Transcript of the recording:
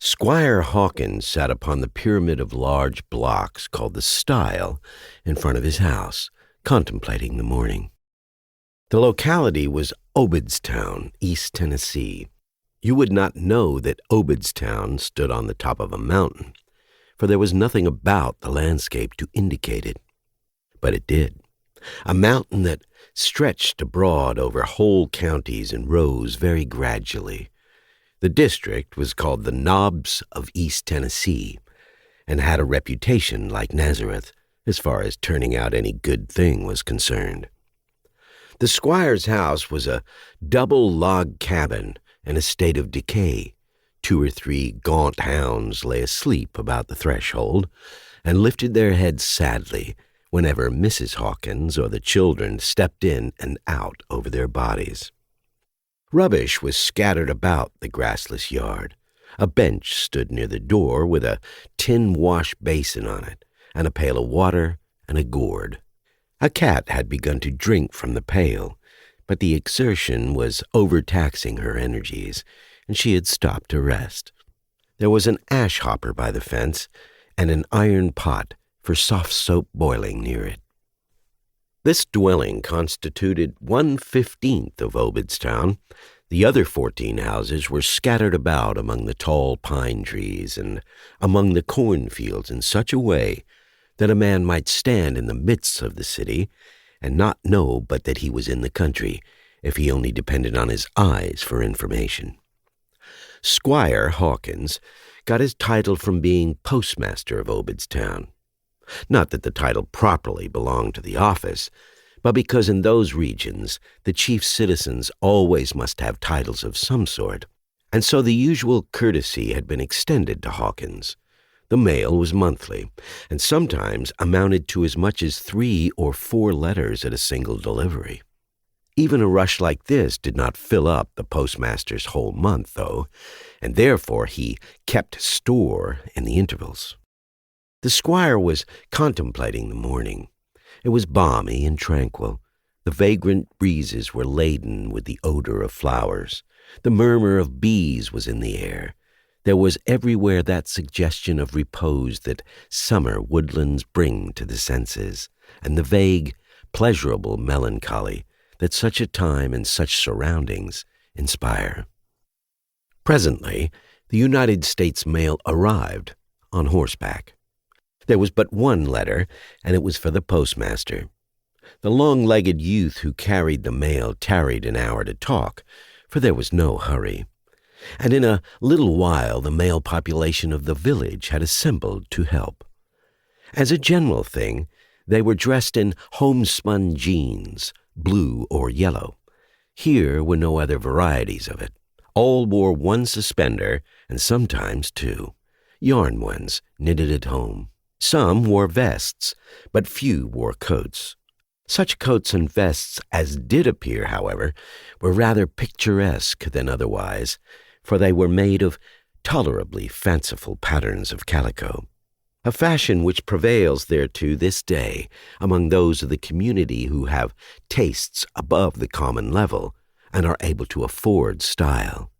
Squire Hawkins sat upon the pyramid of large blocks called the stile in front of his house, contemplating the morning. The locality was Obedstown, East Tennessee. You would not know that Obedstown stood on the top of a mountain, for there was nothing about the landscape to indicate it. But it did. A mountain that stretched abroad over whole counties and rose very gradually. The district was called the Knobs of East Tennessee, and had a reputation like Nazareth as far as turning out any good thing was concerned. The squire's house was a double log cabin in a state of decay. 2 or 3 gaunt hounds lay asleep about the threshold, and lifted their heads sadly whenever Mrs. Hawkins or the children stepped in and out over their bodies. Rubbish was scattered about the grassless yard. A bench stood near the door with a tin wash basin on it, and a pail of water and a gourd. A cat had begun to drink from the pail, but the exertion was overtaxing her energies, and she had stopped to rest. There was an ash hopper by the fence, and an iron pot for soft soap boiling near it. This dwelling constituted 1/15 of Obedstown. The other 14 houses were scattered about among the tall pine trees and among the cornfields in such a way that a man might stand in the midst of the city and not know but that he was in the country, if he only depended on his eyes for information. Squire Hawkins got his title from being postmaster of Obedstown. Not that the title properly belonged to the office, but because in those regions the chief citizens always must have titles of some sort, and so the usual courtesy had been extended to Hawkins. The mail was monthly, and sometimes amounted to as much as 3 or 4 letters at a single delivery. Even a rush like this did not fill up the postmaster's whole month, though, and therefore he kept store in the intervals. The squire was contemplating the morning. It was balmy and tranquil. The vagrant breezes were laden with the odor of flowers. The murmur of bees was in the air. There was everywhere that suggestion of repose that summer woodlands bring to the senses, and the vague, pleasurable melancholy that such a time and such surroundings inspire. Presently, the United States mail arrived on horseback. There was but one letter, and it was for the postmaster. The long-legged youth who carried the mail tarried an hour to talk, for there was no hurry. And in a little while the male population of the village had assembled to help. As a general thing, they were dressed in homespun jeans, blue or yellow. Here were no other varieties of it. All wore one suspender, and sometimes 2, yarn ones knitted at home. Some wore vests, but few wore coats. Such coats and vests as did appear, however, were rather picturesque than otherwise, for they were made of tolerably fanciful patterns of calico, a fashion which prevails there to this day among those of the community who have tastes above the common level and are able to afford style.